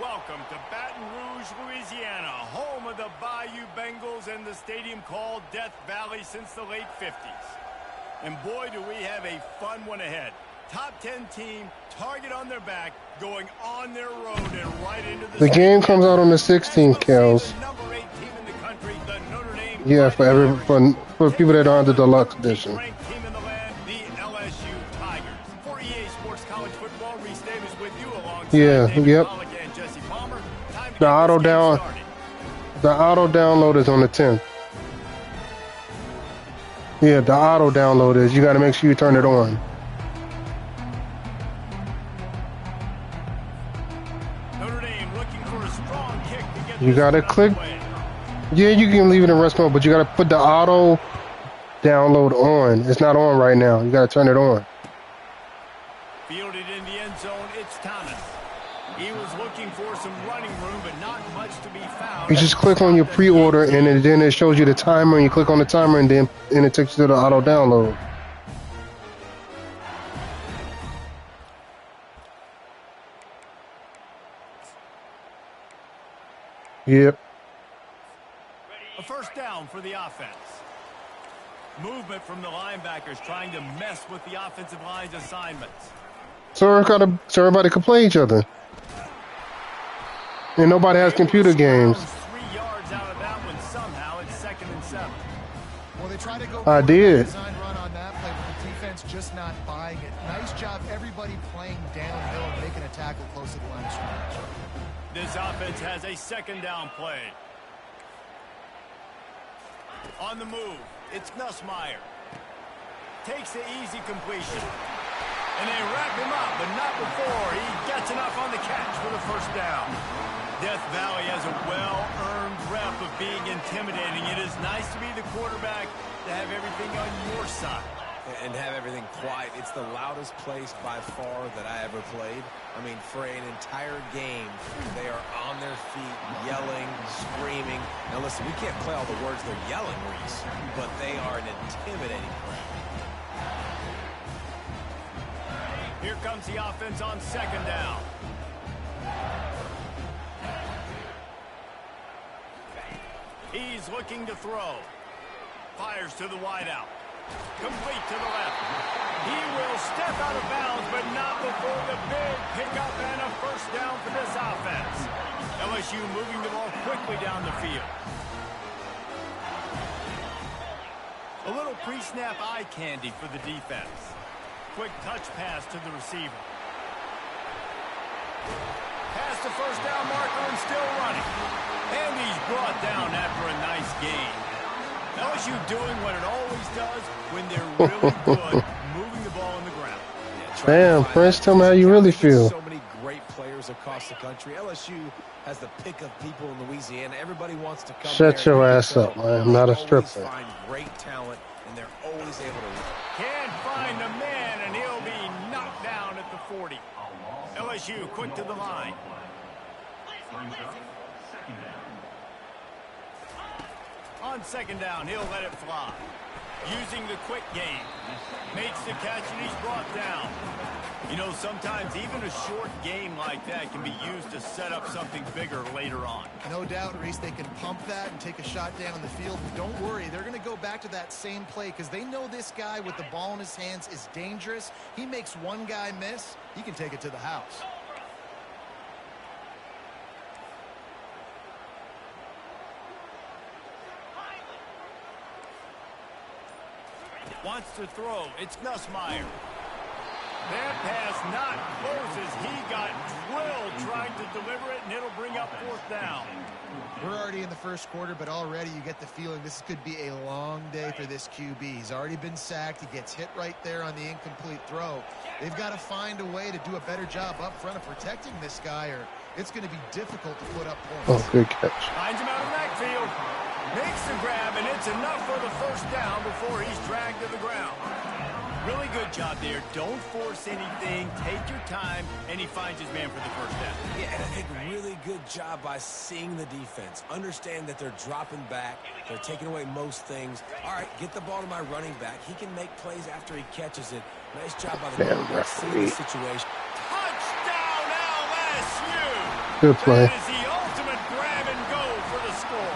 welcome to Baton Rouge, Louisiana, home of the Bayou Bengals and the stadium called Death Valley since the late 50s. And boy, do we have a fun one ahead. Top 10 team, target on their back, going on their road and right into the game comes out on the 16th, Kels. Yeah, for people that are on the deluxe edition. Yeah, yep. The auto download is on the 10th. Yeah, the auto download is. You got to make sure you turn it on. You got to click. Yeah, you can leave it in rest mode, but you got to put the auto download on. It's not on right now. You got to turn it on. Fielded in the end zone, it's Thomas. He was looking for some running room, but not much to be found. You just click on your pre-order, and then it shows you the timer, and you click on the timer, and then it takes you to the auto download. Yep. A first down for the offense. Movement from the linebackers trying to mess with the offensive line's assignments. So everybody can play each other. And nobody has computer games. 3 yards out of that one somehow. It's 2nd and 7. Well, they tried to go I did. Design run on that play, but the defense just not buying it. Nice job, everybody playing downhill and making a tackle close to the line of scrimmage. This offense has a 2nd down play. On the move, it's Nussmeier. Takes the easy completion. And they wrap him up, but not before he gets enough on the catch for the first down. Death Valley has a well-earned rep of being intimidating. It is nice to be the quarterback, to have everything on your side. And have everything quiet. It's the loudest place by far that I ever played. I mean, for an entire game, they are on their feet, yelling, screaming. Now listen, we can't play all the words they're yelling, Reese, but they are an intimidating crowd. Here comes the offense on 2nd down. He's looking to throw. Fires to the wideout. Complete to the left. He will step out of bounds, but not before the big pickup and a first down for this offense. LSU moving the ball quickly down the field. A little pre-snap eye candy for the defense. Quick touch pass to the receiver. Past the first down marker and still running. And he's brought down after a nice gain. LSU doing what it always does when they're really good, moving the ball on the ground. Damn, Prince, tell me how you really feel. So many great players across the country. LSU has the pick of people in Louisiana. Everybody wants to come. Shut your ass up, man. I'm not a stripper. Find great talent, and they're always able to. Can't find the man, and he'll be knocked down at the 40. LSU quick to the line. On 2nd down, he'll let it fly. Using the quick game. Makes the catch, and he's brought down. You know, sometimes even a short game like that can be used to set up something bigger later on. No doubt, Reese, they can pump that and take a shot down the field. But don't worry, they're going to go back to that same play because they know this guy with the ball in his hands is dangerous. He makes one guy miss, he can take it to the house. Wants to throw. It's Nussmeier. That pass not closes. He got drilled trying to deliver it, and it'll bring up 4th down. We're already in the first quarter, but already you get the feeling this could be a long day for this QB. He's already been sacked. He gets hit right there on the incomplete throw. They've got to find a way to do a better job up front of protecting this guy, or it's going to be difficult to put up points. Oh, good catch. Finds him out of the backfield. Makes the grab, and it's enough for the first down before he's dragged to the ground. Really good job there. Don't force anything. Take your time, and he finds his man for the first down. Yeah, and I think really good job by seeing the defense. Understand that they're dropping back. They're taking away most things. All right, get the ball to my running back. He can make plays after he catches it. Nice job by the quarterback seeing the situation. Touchdown, LSU! Good play. That is the ultimate grab and go for the score.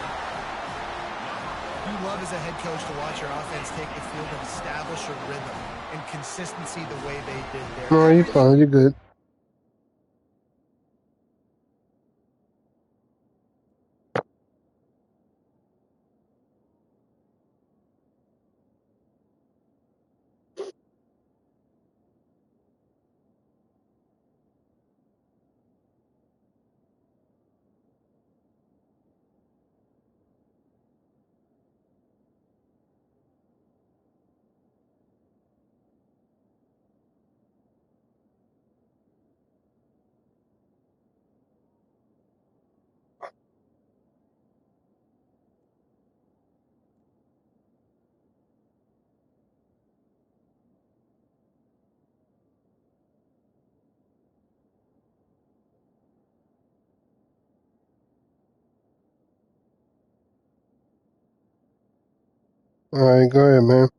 You love as a head coach to watch your offense take the field and establish a rhythm and consistency the way they did there. No, you're fine. You're good. All right, go ahead, man.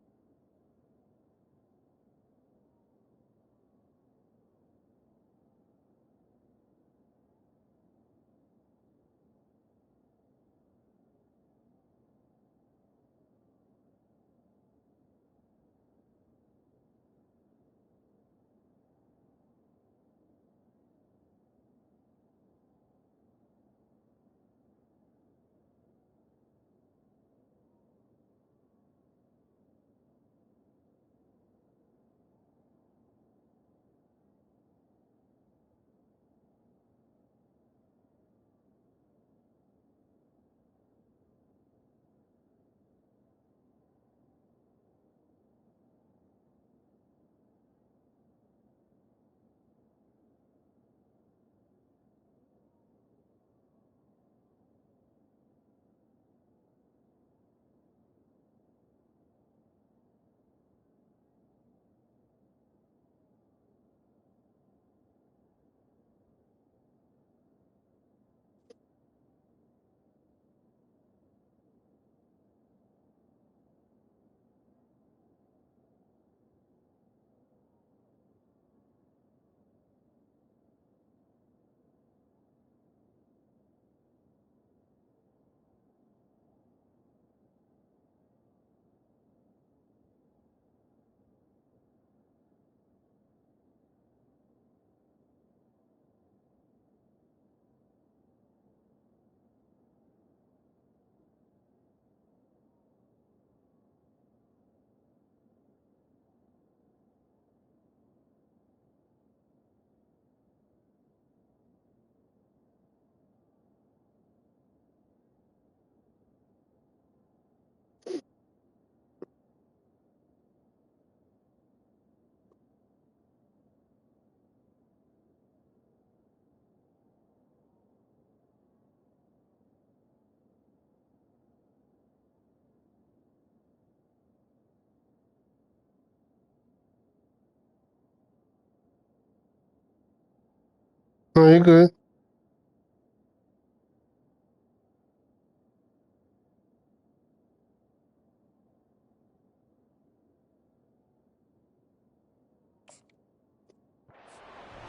No, you're good.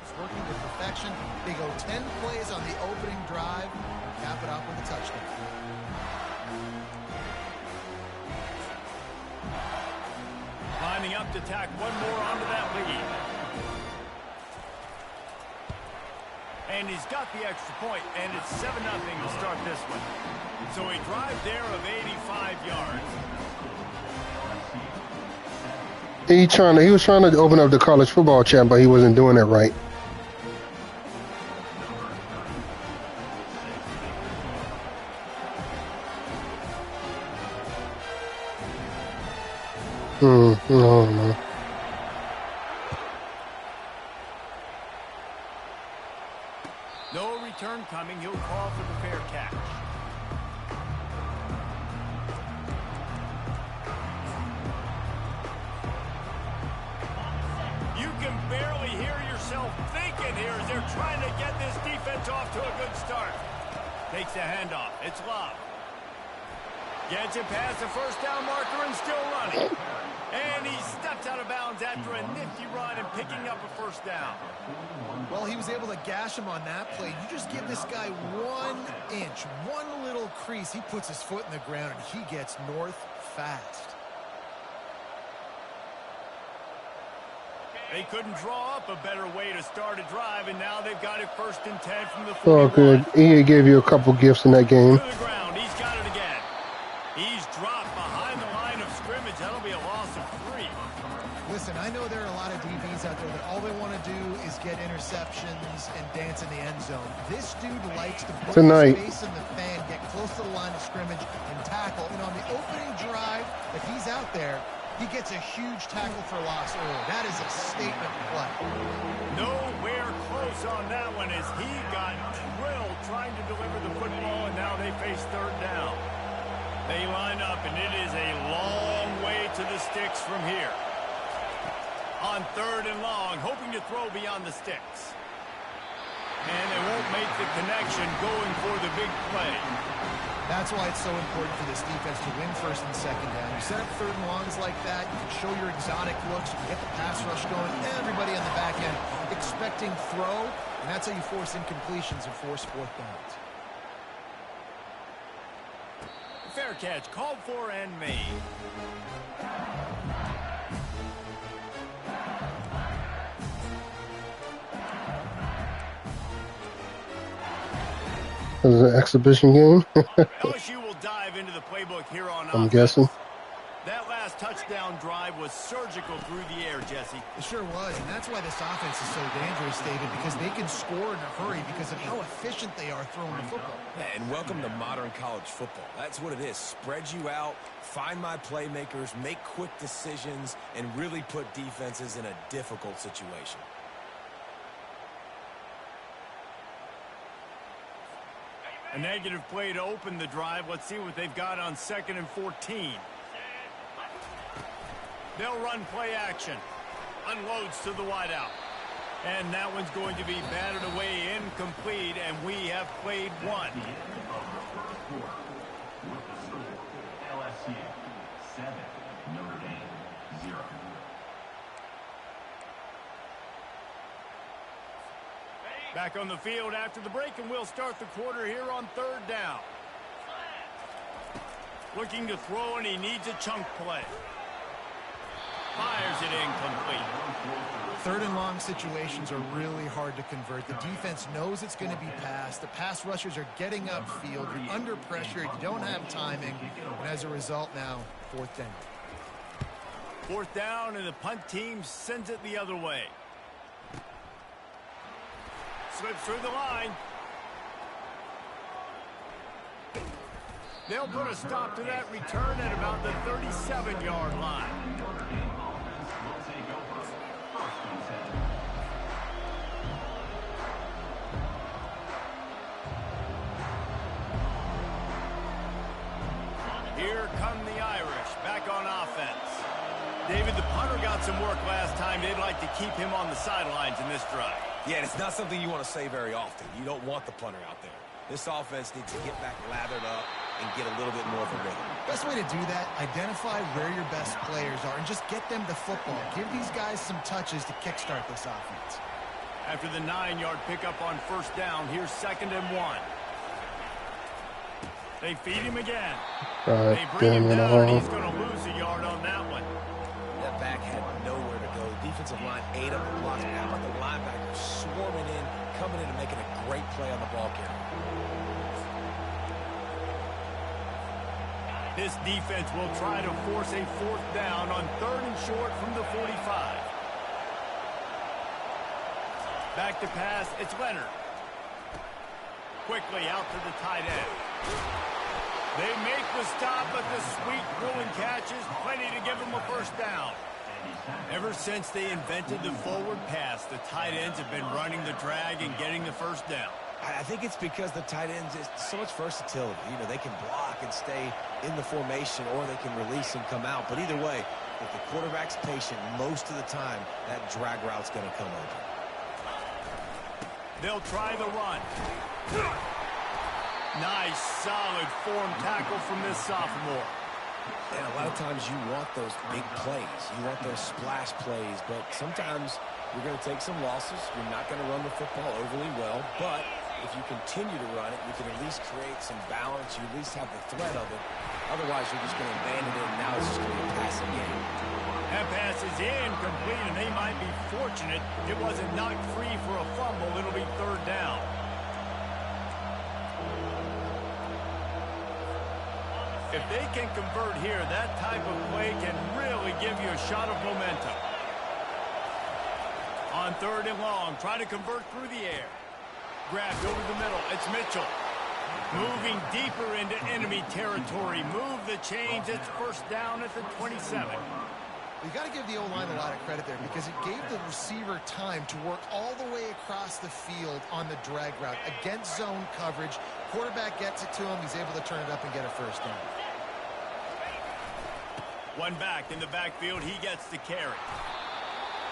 It's working to perfection. They go 10 plays on the opening drive and cap it off with a touchdown. Lining up to tack one more onto that lead. And he's got the extra point, and it's 7-0 to start this one. So a drive there of 85 yards. He was trying to open up the college football champ, but he wasn't doing it right. No. No return coming. He'll call for the fair catch. You can barely hear yourself thinking here as they're trying to get this defense off to a good start. Takes the handoff. It's Love. Gets it past the first down marker and still running. And he steps out of bounds after a nifty run and picking up a first down. Well, he was able to gash him on that play. You just give this guy 1 inch, one little crease. He puts his foot in the ground, and he gets north fast. They couldn't draw up a better way to start a drive, and now they've got it 1st and 10 from the 41. Oh, good. He gave you a couple gifts in that game. To the ground. He's got it again. He's dropped behind the line of scrimmage. That'll be a loss of 3. Listen, I know there are a lot of DBs out there that all they want to do is get interceptions and dance in the end zone. This dude likes to put his face in the fan, get close to the line of scrimmage, and tackle. And on the opening drive, if he's out there, he gets a huge tackle for loss early. That is a statement play. Nowhere close on that one as he got drilled trying to deliver the football, and now they face 3rd down. They line up, and it is a long way to the sticks from here. On 3rd and long, hoping to throw beyond the sticks. And they won't make the connection going for the big play. That's why it's so important for this defense to win 1st and 2nd down. You set up 3rd and longs like that, you can show your exotic looks, you can get the pass rush going, everybody on the back end expecting throw, and that's how you force incompletions and force 4th downs. Fair catch, called for and made. It was an exhibition game. LSU will dive into the playbook here on I'm offense. guessing. That last touchdown drive was surgical through the air, Jesse. It sure was, and that's why this offense is so dangerous, David, because they can score in a hurry because of how efficient they are throwing the football. And welcome to modern college football. That's what it is. Spread you out, find my playmakers, make quick decisions, and really put defenses in a difficult situation. A negative play to open the drive. Let's see what they've got on 2nd and 14. They'll run play action. Unloads to the wideout. And that one's going to be batted away incomplete, and we have played 1. LSU 7, Notre Dame 0. Back on the field after the break, and we'll start the quarter here on 3rd down. Looking to throw, and he needs a chunk play. Fires it incomplete. 3rd and long situations are really hard to convert. The defense knows it's going to be passed. The pass rushers are getting upfield. You're under pressure. You don't have timing. And as a result now, 4th down. 4th down, and the punt team sends it the other way. Slips through the line. They'll put a stop to that return at about the 37-yard line. Here come the Irish back on offense. David, the punter got some work last time. They'd like to keep him on the sidelines in this drive. Yeah, and it's not something you want to say very often. You don't want the punter out there. This offense needs to get back lathered up and get a little bit more of a rhythm. Best way to do that, identify where your best players are and just get them the football. Give these guys some touches to kickstart this offense. After the 9-yard pickup on 1st down, here's 2nd and 1. They feed him again. They bring him down, and he's going to lose a yard on that one. That back had nowhere to go. The defensive line ate up the blocks. How about the linebackers swarming in, coming in and making a great play on the ball carrier? This defense will try to force a 4th down on 3rd and short from the 45. Back to pass, it's Leonard. Quickly out to the tight end. They make the stop, but the sweet throw and catch is plenty to give them a 1st down. Ever since they invented the forward pass, the tight ends have been running the drag and getting the 1st down. I think it's because the tight ends is so much versatility. You know, they can block and stay in the formation, or they can release and come out. But either way, if the quarterback's patient, most of the time, that drag route's going to come over. They'll try the run. Nice, solid form tackle from this sophomore. And a lot of times you want those big plays. You want those splash plays, but sometimes you're going to take some losses. You're not going to run the football overly well, but if you continue to run it, you can at least create some balance. You at least have the threat of it. Otherwise, you're just going to abandon it, and now it's just going to be a passing game. That pass is incomplete, and they might be fortunate it wasn't knocked free for a fumble. It'll be third down. If they can convert here, that type of play can really give you a shot of momentum. On third and long, trying to convert through the air. Grabbed over the middle. It's Mitchell. Moving deeper into enemy territory. Move the chains. It's first down at the 27. You've got to give the O-line a lot of credit there because it gave the receiver time to work all the way across the field on the drag route. Against zone coverage, quarterback gets it to him. He's able to turn it up and get a first down. One back in the backfield. He gets the carry.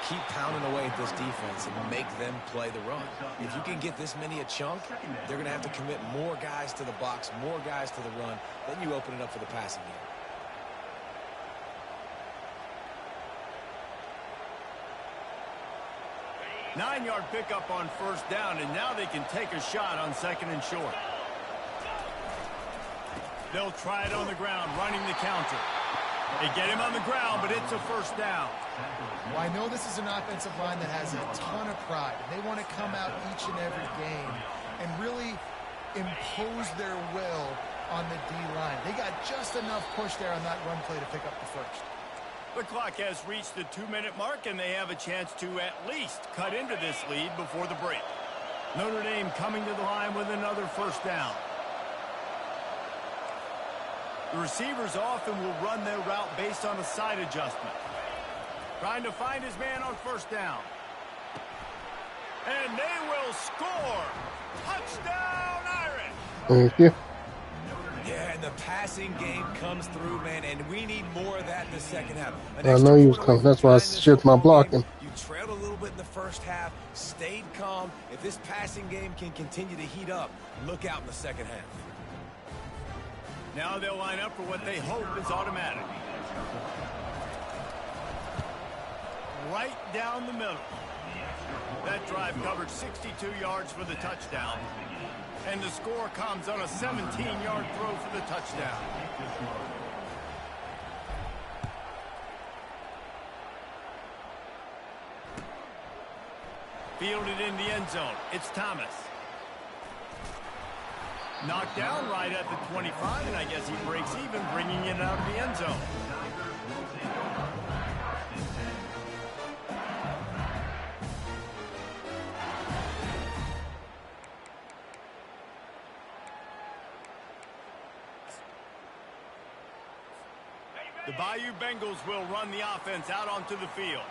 Keep pounding away at this defense and make them play the run. If you can get this many a chunk, they're going to have to commit more guys to the box, more guys to the run. Then you open it up for the passing game. Nine-yard pickup on first down, and now they can take a shot on second and short. They'll try it on the ground, running the counter. They get him on the ground, but it's a first down. Well, I know this is an offensive line that has a ton of pride, and they want to come out each and every game and really impose their will on the D-line. They got just enough push there on that run play to pick up the first. The clock has reached the 2-minute mark, and they have a chance to at least cut into this lead before the break. Notre Dame coming to the line with another first down. The receivers often will run their route based on a side adjustment. Trying to find his man on first down. And they will score. Touchdown, Irish. Thank you. Yeah, and the passing game comes through, man, and we need more of that in the second half. I know he was coming. That's why I shift my blocking. You trailed a little bit in the first half, stayed calm. If this passing game can continue to heat up, look out in the second half. Now they'll line up for what they hope is automatic. Right down the middle. That drive covered 62 yards for the touchdown. And the score comes on a 17-yard throw for the touchdown. Fielded in the end zone. It's Thomas. Knocked down right at the 25, and I guess he breaks even, bringing it out of the end zone. The Bayou Bengals will run the offense out onto the field.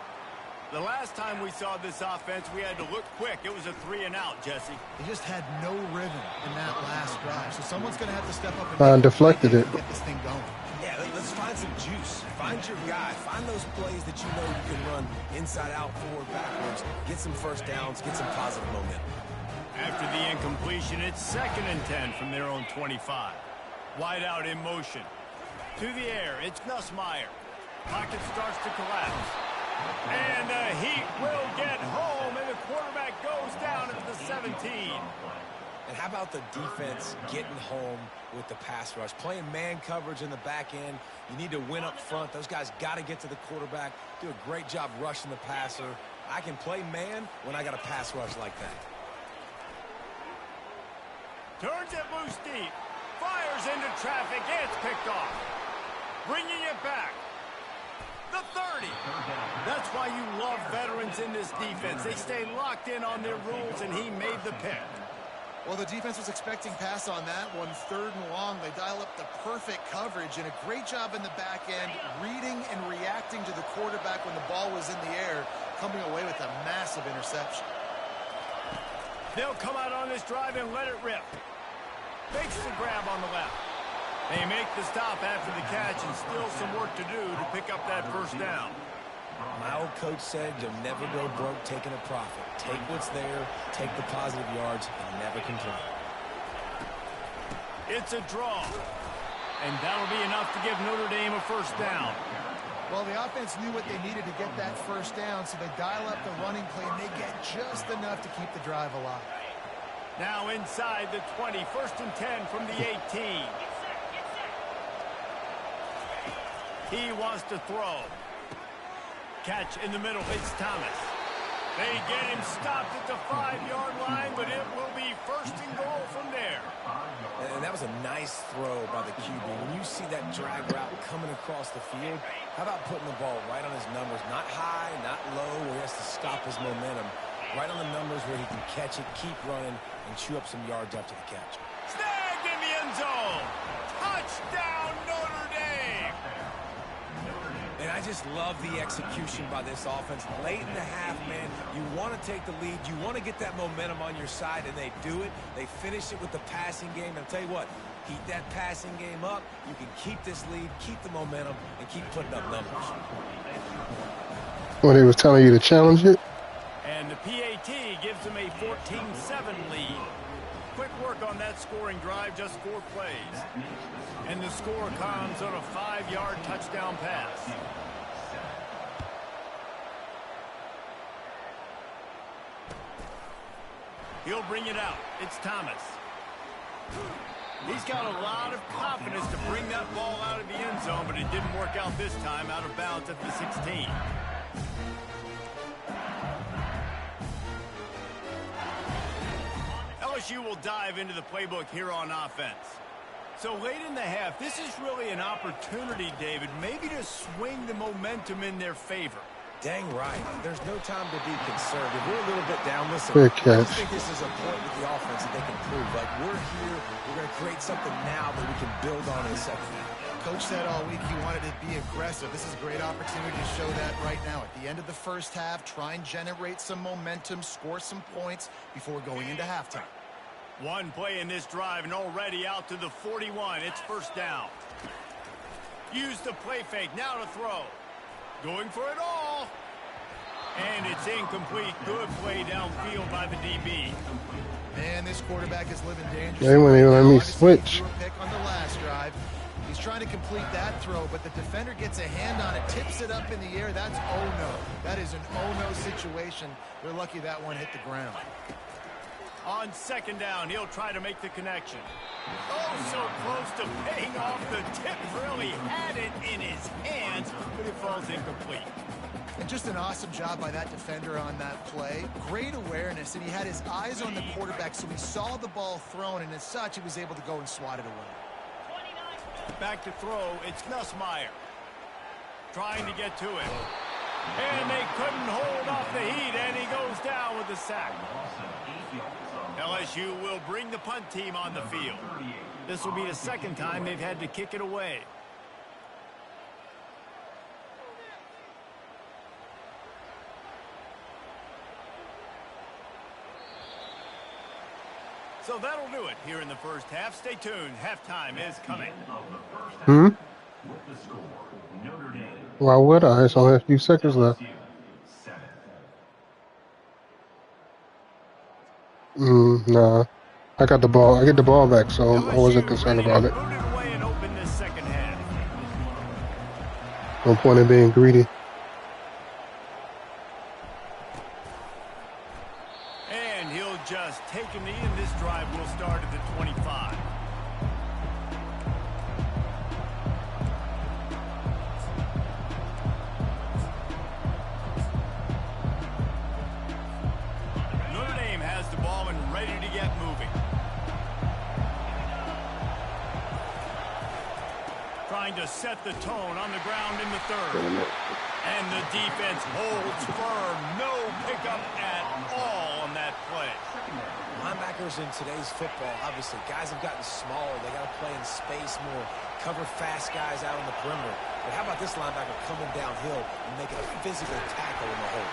The last time we saw this offense, we had to look quick. It was a 3-and-out, Jesse. They just had no rhythm in that last drive. So someone's going to have to step up and deflected it. Get this thing going. Yeah, let's find some juice. Find your guy. Find those plays that you know you can run inside out, forward, backwards. Get some first downs. Get some positive momentum. After the incompletion, it's 2nd and 10 from their own 25. Wide out in motion. To the air, it's Nussmeier. Pocket starts to collapse. And the Heat will get home, and the quarterback goes down at the 17. And how about the defense getting home with the pass rush? Playing man coverage in the back end. You need to win up front. Those guys got to get to the quarterback. Do a great job rushing the passer. I can play man when I got a pass rush like that. Turns it loose deep. Fires into traffic. It's picked off. Bringing it back. The 30. That's why you love veterans in this defense. They stay locked in on their rules, and he made the pick. Well, the defense was expecting pass on that one. 3rd and long. They dial up the perfect coverage and a great job in the back end, reading and reacting to the quarterback when the ball was in the air, coming away with a massive interception. They'll come out on this drive and let it rip. Makes the grab on the left. They make the stop after the catch, and still some work to do to pick up that first down. My old coach said you'll never go broke taking a profit. Take what's there, take the positive yards, and never complain. It's a draw. And that'll be enough to give Notre Dame a first down. Well, the offense knew what they needed to get that first down, so they dial up the running play, and they get just enough to keep the drive alive. Now inside the 20, 1st and 10 from the 18. He wants to throw. Catch in the middle, it's Thomas. They get him stopped at the 5-yard line, but it will be 1st and goal from there. And that was a nice throw by the QB. When you see that drag route coming across the field, how about putting the ball right on his numbers? Not high, not low, where he has to stop his momentum. Right on the numbers where he can catch it, keep running, and chew up some yards after the catch. Snagged in the end zone. Touchdown, Notre Dame. And I just love the execution by this offense. Late in the half, man, you want to take the lead. You want to get that momentum on your side, and they do it. They finish it with the passing game. And I'll tell you what, keep that passing game up. You can keep this lead, keep the momentum, and keep putting up numbers. When he was telling you to challenge it? And the PAT gives them a 14-7 lead. Quick work on that scoring drive, just 4 plays. And the score comes on a 5-yard touchdown pass. He'll bring it out. It's Thomas. He's got a lot of confidence to bring that ball out of the end zone, but it didn't work out this time, out of bounds at the 16. LSU will dive into the playbook here on offense. So late in the half, this is really an opportunity, David, maybe to swing the momentum in their favor. Dang right. There's no time to be conservative. We're a little bit down. Listen, Good I just catch. think this is a point with the offense that they can prove. Like, we're here. We're going to create something now that we can build on in the second half. Coach said all week he wanted to be aggressive. This is a great opportunity to show that right now. At the end of the first half, try and generate some momentum, score some points before going into halftime. One play in this drive and already out to the 41. It's first down. Use the play fake. Now to throw. Going for it all. And it's incomplete. Good play downfield by the DB. Man, this quarterback is living dangerously. They wouldn't even let me Obviously, switch. he threw a pick on the last drive. He's trying to complete that throw, but the defender gets a hand on it, tips it up in the air. That's oh-no. That is an oh-no situation. They're lucky that one hit the ground. On second down, he'll try to make the connection. Oh, so close to paying off. The tip really had it in his hands, but it falls incomplete. And just an awesome job by that defender on that play. Great awareness, and he had his eyes on the quarterback, so he saw the ball thrown, and as such, he was able to go and swat it away. Back to throw, it's Nussmeier. Trying to get to it. And they couldn't hold off the heat, and he goes down with the sack. LSU will bring the punt team on the field. This will be the second time they've had to kick it away. So that'll do it here in the first half. Stay tuned. Halftime is coming. Hmm? With the score, Notre Dame. Why would I? It's only a few seconds left. 7. Nah. I got the ball. I get the ball back, so I wasn't concerned about it. Booted away and open this second half. No point in being greedy. And he'll just take a knee, and this drive will start at the 25. Notre Dame has the ball and ready to get moving. Trying to set the tone on the ground in the third. And the defense holds firm. No pickup at all on that play. Linebackers in today's football, obviously, guys have gotten smaller. They got to play in space more, cover fast guys out on the perimeter. But how about this linebacker coming downhill and making a physical tackle in the hole?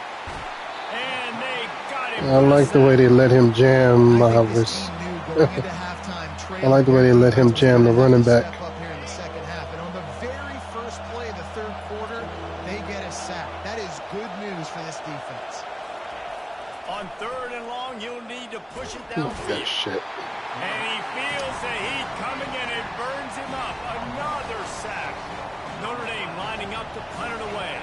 And they got him. I like the way they let him jam. I think this team knew going into halftime, I like the way they let him jam the running back. Step up here in the second half, and on the very first play of the third quarter, they get a sack. That is good news for this defense. On third and long, you'll need to push it That downfield. shit. And he feels the heat coming and it burns him up. Another sack. Notre Dame lining up to punt it away.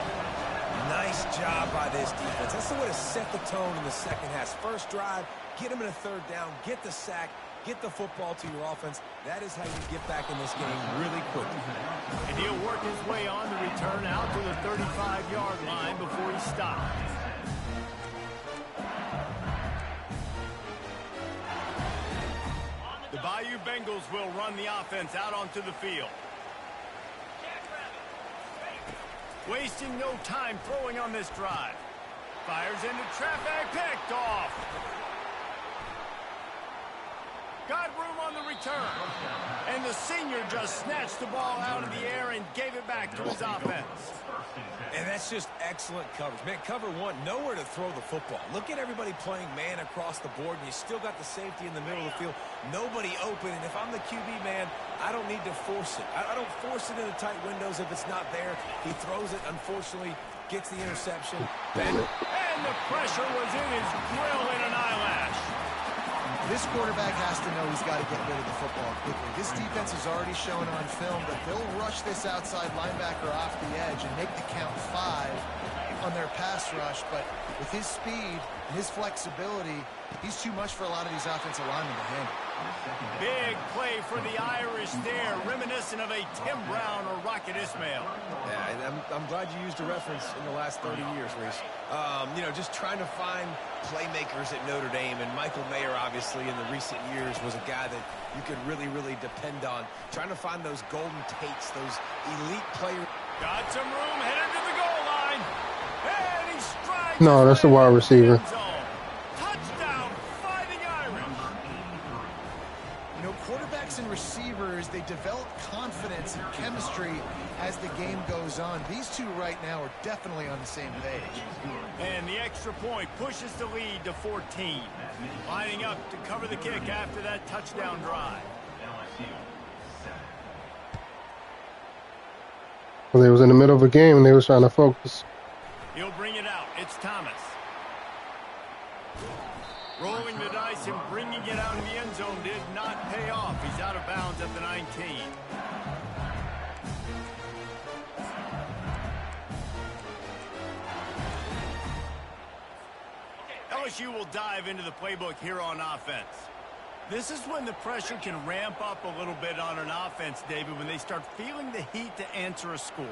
Nice job by this defense. That's the way to set the tone in the second half. First drive, get them in a third down, get the sack, get the football to your offense. That is how you get back in this game really quickly. And he'll work his way on the return out to the 35-yard line before he stopped. The Bayou Bengals will run the offense out onto the field. Wasting no time throwing on this drive. Fires into traffic, picked off. Got room on the return. And the senior just snatched the ball out of the air and gave it back to his offense. And that's just excellent coverage. Man, cover one, nowhere to throw the football. Look at everybody playing man across the board, and you still got the safety in the middle of the field. Nobody open, and if I'm the QB, man, I don't need to force it. I don't force it into tight windows if it's not there. He throws it, unfortunately, gets the interception. And the pressure was in his grill in an eyelash. This quarterback has to know he's got to get rid of the football quickly. This defense has already shown on film that they'll rush this outside linebacker off the edge and make the count 5 on their pass rush. But with his speed and his flexibility, he's too much for a lot of these offensive linemen to handle. Big play for the Irish there, reminiscent of a Tim Brown or Rocket Ismail. Yeah, I'm glad you used a reference in the last 30 years, Reese. You know, just trying to find playmakers at Notre Dame, and Michael Mayer, obviously, in the recent years, was a guy that you could really, really depend on. Trying to find those golden takes, those elite players. Got some room, headed to the goal line. And he strikes. No, that's the wide receiver. Touchdown, Fighting Irish. You know, quarterbacks and receivers, they develop confidence and chemistry as the game goes on. These two right now are definitely on the same page. And the extra point pushes the lead to 14. Lining up to cover the kick after that touchdown drive. Well, they was in the middle of a game and they was trying to focus. He'll bring it out. It's Thomas. Rolling the dice and bringing it out in the end zone did not pay off. He's out of bounds at the 19. LSU will dive into the playbook here on offense. This is when the pressure can ramp up a little bit on an offense, David, when they start feeling the heat to answer a score.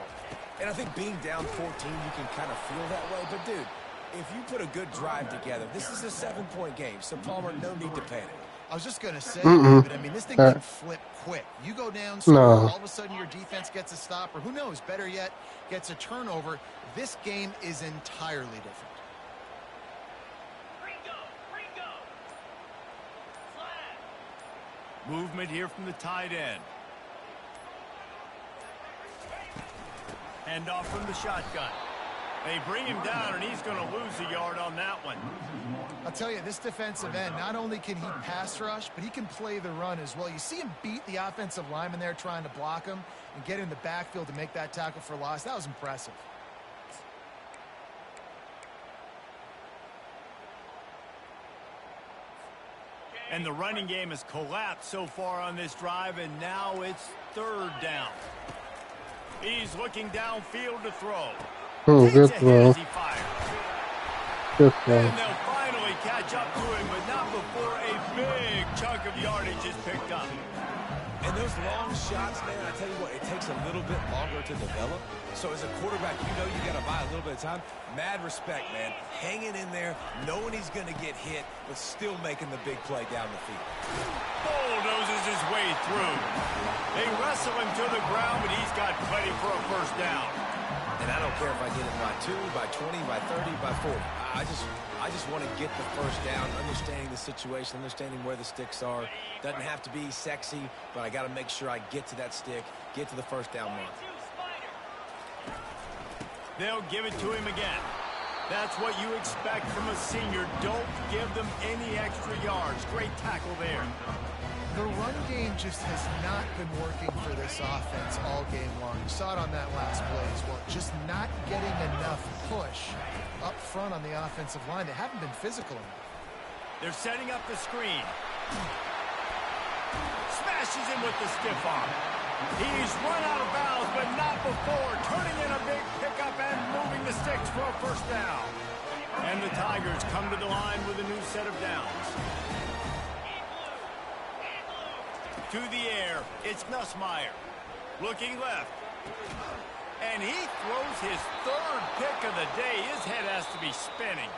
And I think being down 14, you can kind of feel that way. But, dude, if you put a good drive together, this is a 7-point game. So, Palmer, no need to panic. I was just going to say, but I mean, this thing can flip quick. You go down, score, all of a sudden your defense gets a stop, or who knows, better yet, gets a turnover. This game is entirely different. Movement here from the tight end. Hand off from the shotgun. They bring him down, and he's going to lose a yard on that one. I'll tell you, this defensive end, not only can he pass rush, but he can play the run as well. You see him beat the offensive lineman there trying to block him and get in the backfield to make that tackle for loss. That was impressive. And the running game has collapsed so far on this drive, and now it's third down. He's looking downfield to throw. Good throw. Good throw. And they'll finally catch up to him, but not before a big chunk of yardage is picked up. And those long shots, man, I tell you what, it takes a little bit longer to develop. So as a quarterback, you know you got to buy a little bit of time. Mad respect, man. Hanging in there, knowing he's going to get hit, but still making the big play down the field. Bulldozes his way through. They wrestle him to the ground, but he's got plenty for a first down. And I don't care if I get it by 2, by 20, by 30, by 40. I just want to get the first down, understanding the situation, understanding where the sticks are. Doesn't have to be sexy, but I got to make sure I get to that stick, get to the first down mark. They'll give it to him again. That's what you expect from a senior. Don't give them any extra yards. Great tackle there. The run game just has not been working for this offense all game long. You saw it on that last play as well. Just not getting enough push up front on the offensive line. They haven't been physical enough. They're setting up the screen. Smashes him with the stiff arm. He's run out of bounds, but not before turning in a big pickup and moving the sticks for a first down. And the Tigers come to the line with a new set of downs. To the air, it's Nussmeier. Looking left. And he throws his third pick of the day. His head has to be spinning.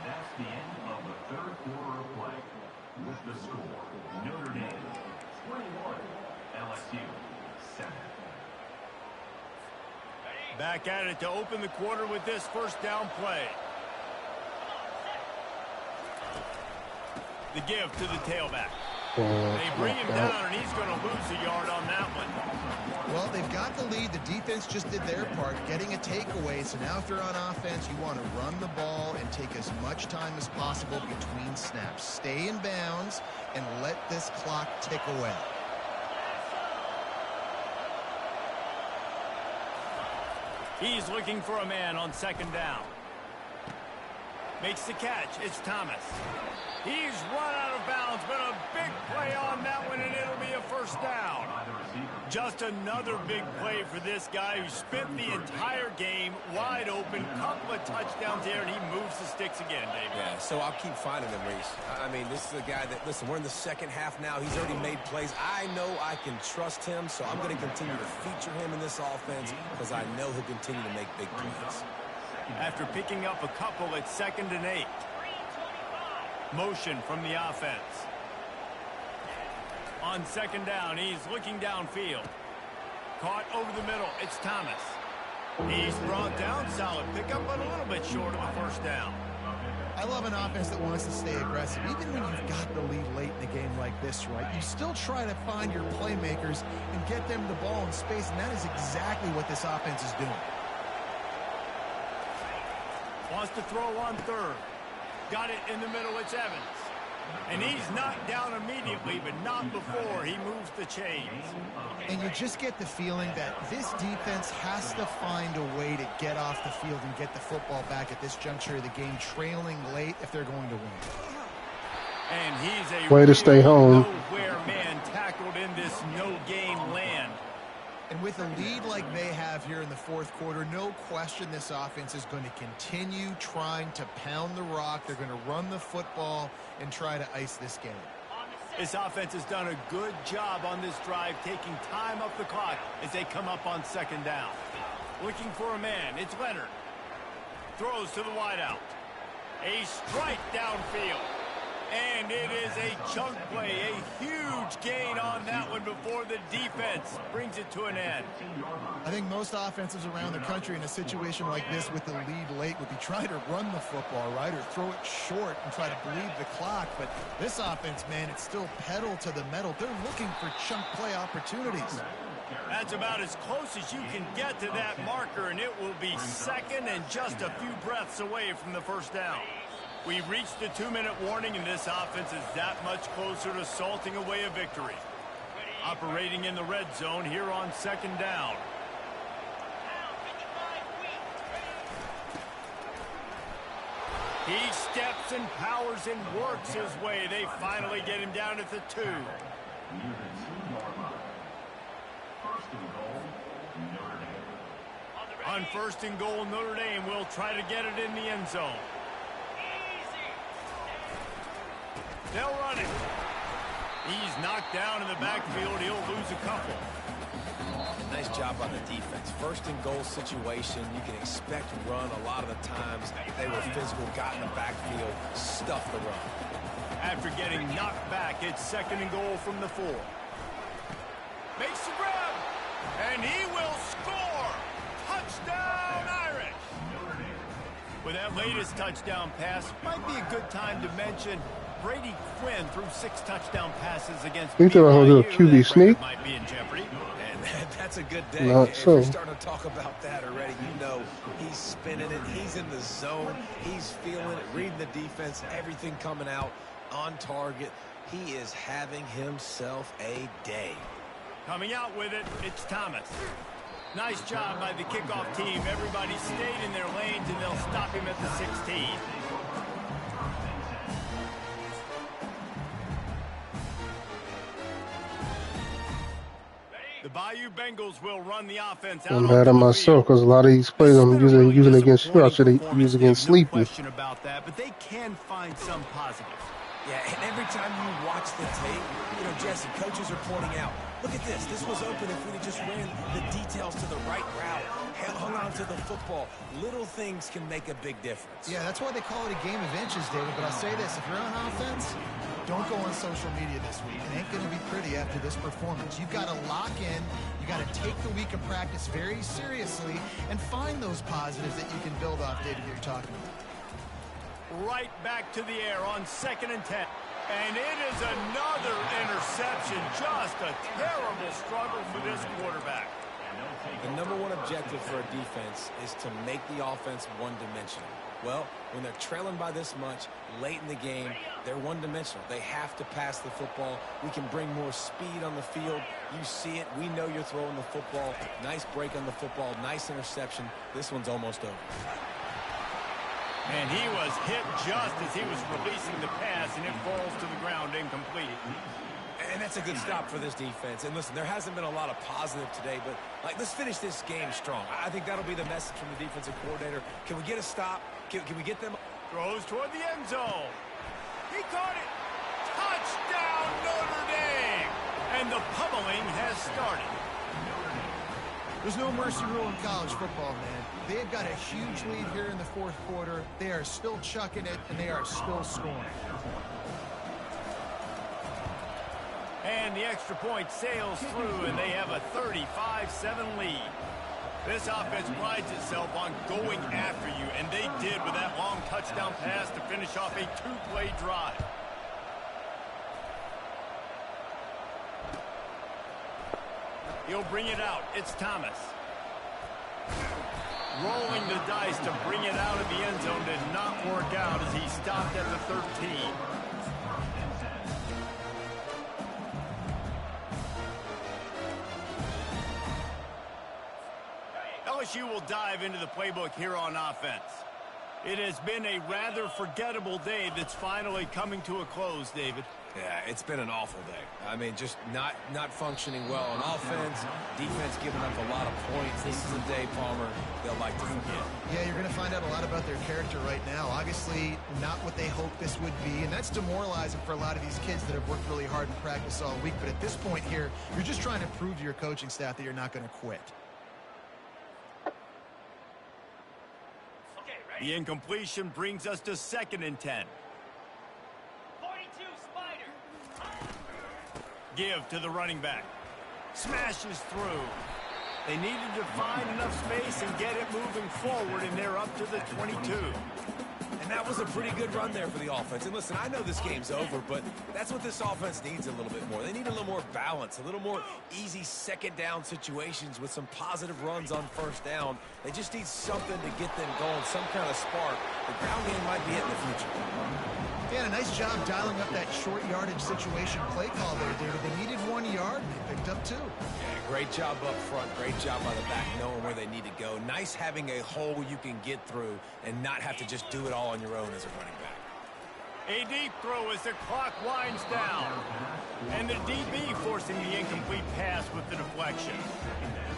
That's the end of the third quarter of play. With the score, Notre Dame 21, LSU 7. Back at it to open the quarter with this first down play. The give to the tailback. They bring him down, and he's going to lose a yard on that one. Well, they've got the lead. The defense just did their part, getting a takeaway. So now if you're on offense, you want to run the ball and take as much time as possible between snaps. Stay in bounds and let this clock tick away. He's looking for a man on second down. Makes the catch. It's Thomas. He's run out of bounds, but a big play on that one, and it'll be a first down. Just another big play for this guy who spent the entire game wide open, couple of touchdowns there, and he moves the sticks again, David. Yeah, so I'll keep finding him, Reese. I mean, this is a guy that, listen, we're in the second half now. He's already made plays. I know I can trust him, so I'm going to continue to feature him in this offense because I know he'll continue to make big plays. After picking up a couple at 2nd and 8. Motion from the offense. On second down, he's looking downfield. Caught over the middle. It's Thomas. He's brought down. Solid pickup, but a little bit short of a first down. I love an offense that wants to stay aggressive. Even when you've got the lead late in a game like this, right, you still try to find your playmakers and get them the ball in space, and that is exactly what this offense is doing. Wants to throw on third. Got it in the middle. It's Evans. And he's knocked down immediately, but not before he moves the chains. And you just get the feeling that this defense has to find a way to get off the field and get the football back at this juncture of the game, trailing late if they're going to win. And he's a way to stay home. Nowhere man tackled in this no-game land. And with a lead like they have here in the fourth quarter, no question this offense is going to continue trying to pound the rock. They're going to run the football and try to ice this game. This offense has done a good job on this drive, taking time off the clock as they come up on second down. Looking for a man. It's Leonard. Throws to the wideout. A strike downfield. And it is a chunk play, a huge gain on that one before the defense brings it to an end. I think most offenses around the country in a situation like this with the lead late would be trying to run the football, right, or throw it short and try to bleed the clock. But this offense, man, it's still pedal to the metal. They're looking for chunk play opportunities. That's about as close as you can get to that marker, and it will be second and just a few breaths away from the first down. We've reached the 2-minute warning, and this offense is that much closer to salting away a victory. Operating in the red zone here on second down. He steps and powers and works his way. They finally get him down at the 2. Near the 2-yard line. First and goal, Notre Dame. On first and goal, Notre Dame will try to get it in the end zone. They'll run it. He's knocked down in the backfield. He'll lose a couple. Nice job on the defense. First and goal situation, you can expect run a lot of the times. They were physical, got in the backfield, stuffed the run. After getting knocked back, it's second and goal from the 4. Makes the grab, and he will score. Touchdown, Irish. With that latest touchdown pass, might be a good time to mention Brady Quinn threw 6 touchdown passes against You thought I was BYU. a QB sneak? Might be in jeopardy. And that's a good day. Not If so. you're starting to talk about that already, you know he's spinning it. He's in the zone. He's feeling it, reading the defense, everything coming out on target. He is having himself a day. Coming out with it, it's Thomas. Nice job by the kickoff team. Everybody stayed in their lanes, and they'll stop him at the 16. Bayou Bengals will run the offense out I'm onto mad at the myself field. because a lot of these plays I'm using against you, I should have used against No Sleepy. question about that, but they can find some positives. Yeah, and every time you watch the tape, you know, Jesse, coaches are pointing out, look at this. This was open if we just ran the details to the right route, hung on to the football. Little things can make a big difference. Yeah, that's why they call it a game of inches, David. But I'll say this, if you're on offense, don't go on social media this week. It ain't going to be pretty after this performance. You've got to lock in. You got to take the week of practice very seriously and find those positives that you can build off, David, you're talking about. Right back to the air on 2nd and 10. And it is another interception. Just a terrible struggle for this quarterback. The number one objective for a defense is to make the offense one-dimensional. Well, when they're trailing by this much late in the game, they're one-dimensional. They have to pass the football. We can bring more speed on the field. You see it. We know you're throwing the football. Nice break on the football. Nice interception. This one's almost over. And he was hit just as he was releasing the pass, and it falls to the ground incomplete. And that's a good stop for this defense. And listen, there hasn't been a lot of positive today, but let's finish this game strong. I think that'll be the message from the defensive coordinator. Can we get a stop? Can we get them? Throws toward the end zone. He caught it. Touchdown, Notre Dame. And the pummeling has started. There's no mercy rule in college football, man. They have got a huge lead here in the 4th quarter. They are still chucking it, and they are still scoring. And the extra point sails through, and they have a 35-7 lead. This offense prides itself on going after you, and they did with that long touchdown pass to finish off a 2-play drive. He'll bring it out. It's Thomas. Rolling the dice to bring it out of the end zone did not work out as he stopped at the 13. LSU will dive into the playbook here on offense. It has been a rather forgettable day that's finally coming to a close, David. Yeah, it's been an awful day. I mean, just not functioning well on offense. Defense giving up a lot of points. This is a day, Palmer, they'll like to forget. Yeah, you're going to find out a lot about their character right now. Obviously, not what they hoped this would be, and that's demoralizing for a lot of these kids that have worked really hard in practice all week. But at this point here, you're just trying to prove to your coaching staff that you're not going to quit. The incompletion brings us to 2nd and 10. 42 Spider. Give to the running back. Smashes through. They needed to find enough space and get it moving forward, and they're up to the 22. And that was a pretty good run there for the offense. And listen, I know this game's over, but that's what this offense needs a little bit more. They need a little more balance, a little more easy 2nd down situations with some positive runs on 1st down. They just need something to get them going, some kind of spark. The ground game might be it in the future. Yeah, a nice job dialing up that short yardage situation play call there, David. They needed 1 yard, and they picked up 2. Yeah, great job up front. Great job by the back knowing where they need to go. Nice having a hole you can get through and not have to just do it all on your own as a running back. A deep throw as the clock winds down. And the DB forcing the incomplete pass with the deflection.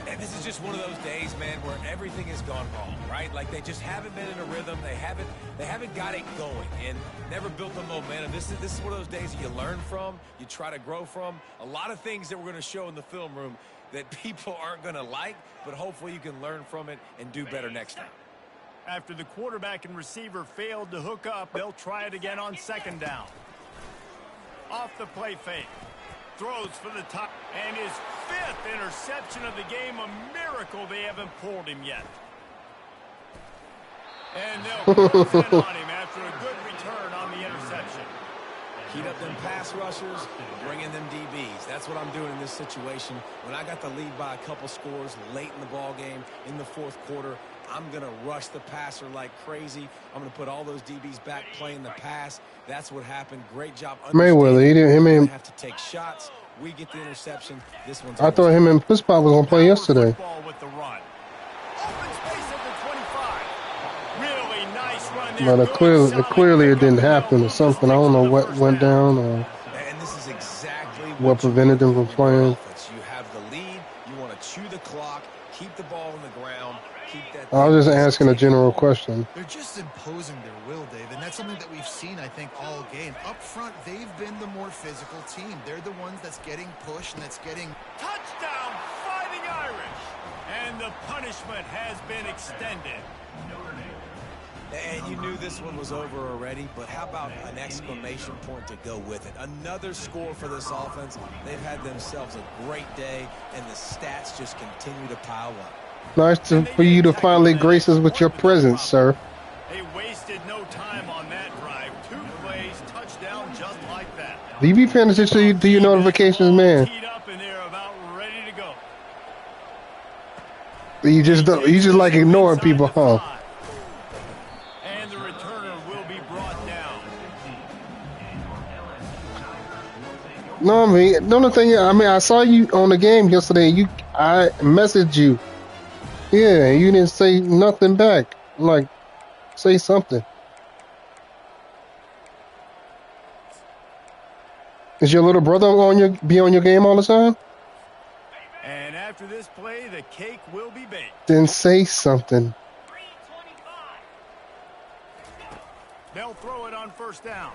And this is just one of those days, man, where everything has gone wrong, right? Like they just haven't been in a rhythm. They haven't got it going and never built the momentum. This is one of those days that you learn from, you try to grow from. A lot of things that we're going to show in the film room that people aren't going to like, but hopefully you can learn from it and do better next time. After the quarterback and receiver failed to hook up, they'll try it again on 2nd down. Off the play fake. Throws for the top. And his 5th interception of the game. A miracle they haven't pulled him yet. And they'll close in on him after a good return on the interception. Heat up them pass rushers, bring in them DBs. That's what I'm doing in this situation. When I got the lead by a couple scores late in the ball game, in the 4th quarter, I'm going to rush the passer like crazy. I'm going to put all those DBs back playing the pass. That's what happened. Great job. Mayweather, he didn't. Him and have to take shots. We get the interception. This one's. I thought him and Puspop was gonna play yesterday. With the run. Open space at the 25. Really nice run there. But clearly it didn't happen or something. I don't know what went down or And this is exactly what prevented them from playing. You have the lead. You the ground, keep that I was just defense asking a ticking. general question. They're just imposing their will, Dave, and that's something that we've seen, I think, all game. Up front, they've been the more physical team. They're the ones that's getting pushed and that's getting... Touchdown, Fighting Irish! And the punishment has been extended. And you knew this one was over already, but how about an exclamation point to go with it? Another score for this offense. They've had themselves a great day, and the stats just continue to pile up. Nice for you to finally grace us with your presence, sir. They wasted no time on that drive. 2 plays, touchdown just like that. Do you be paying attention to your notifications, man? Teed up and they're about ready to go. You just like ignoring people, huh? And the returner will be brought down. No, I mean, the only thing, I saw you on the game yesterday. I messaged you. Yeah, you didn't say nothing back. Like, say something. Is your little brother be on your game all the time? And after this play, the cake will be baked. Then say something. 325. They'll throw it on first down.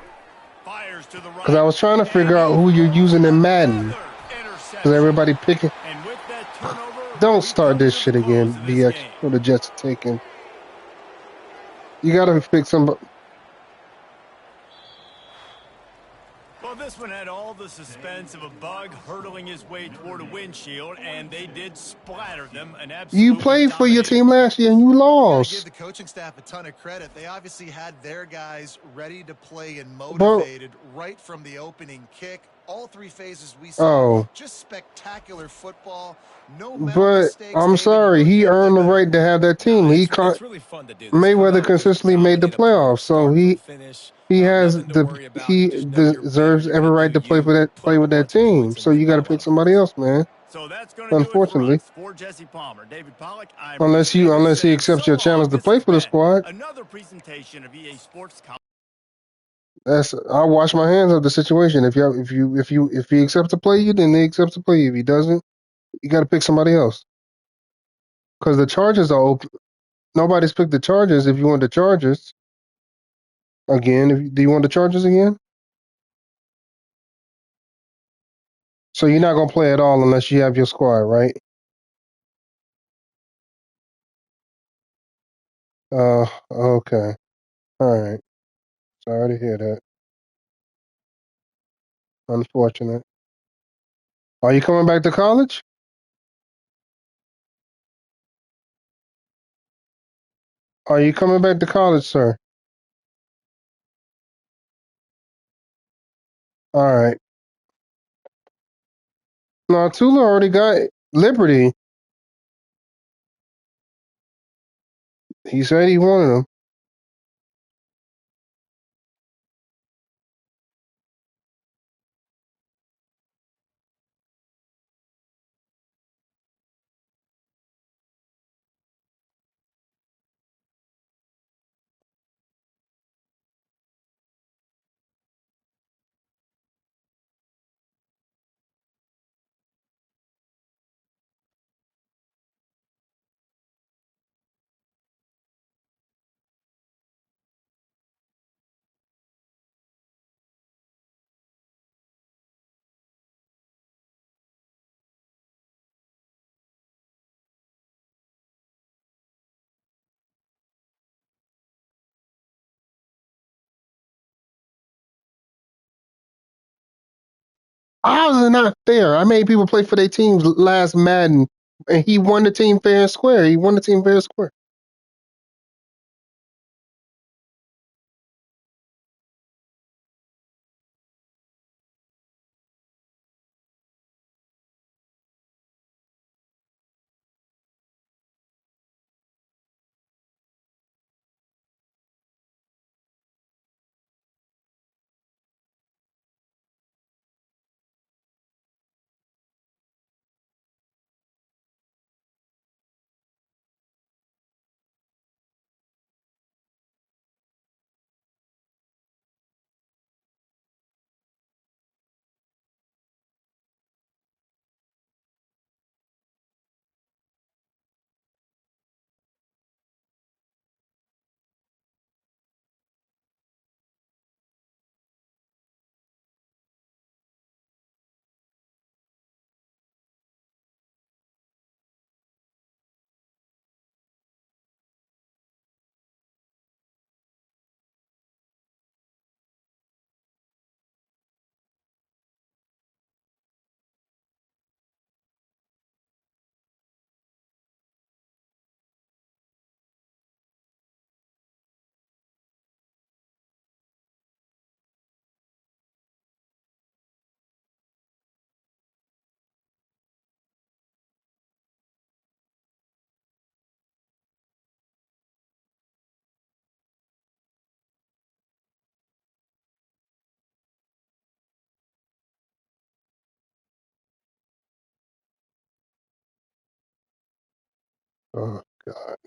Fires to the right. Because I was trying to figure out who you're using in Madden. Another interception. Because everybody picking. And with that turnover, Don't we start come this to shit the again, close of this BX. game. Who the Jets are taking. You got to pick somebody. Well, this one had all the suspense of a bug hurtling his way toward a windshield, and they did splatter them. An You played for your team last year and you Give lost. the coaching staff a ton of credit. They obviously had their guys ready to play and Bro. motivated right from the opening kick. All 3 phases we saw, just spectacular football. No mental But mistakes. I'm sorry, he earned the right to have that team. It's really fun to do this. Mayweather Come out, consistently just made the dominate a playoffs, opponent, so start he from finish. has Nothing to worry about. he You just know you're better. deserves You're every gonna right do to play you, for that put up a that bunch of team. points, and So you move got to on. pick somebody else, man. So that's going to do it for Unfortunately, us. For Jesse Palmer, David Pollack, I'm unless Bruce Davis he saying accepts so your long. challenge to This play has for the been squad. another presentation of EA Sports. I'll wash my hands of the situation. If he accepts to play you, then he accepts to play you. If he doesn't, you got to pick somebody else. Because the Chargers are open. Nobody's picked the Chargers. If you want the Chargers again, do you want the Chargers again? So you're not gonna play at all unless you have your squad, right? Okay. All right. Sorry to hear that. Unfortunate. Are you coming back to college? Are you coming back to college, sir? All right. No, Tula already got Liberty. He said he wanted them. How is it not fair? I made people play for their teams last Madden, and he won the team fair and square. He won the team fair and square. Oh God.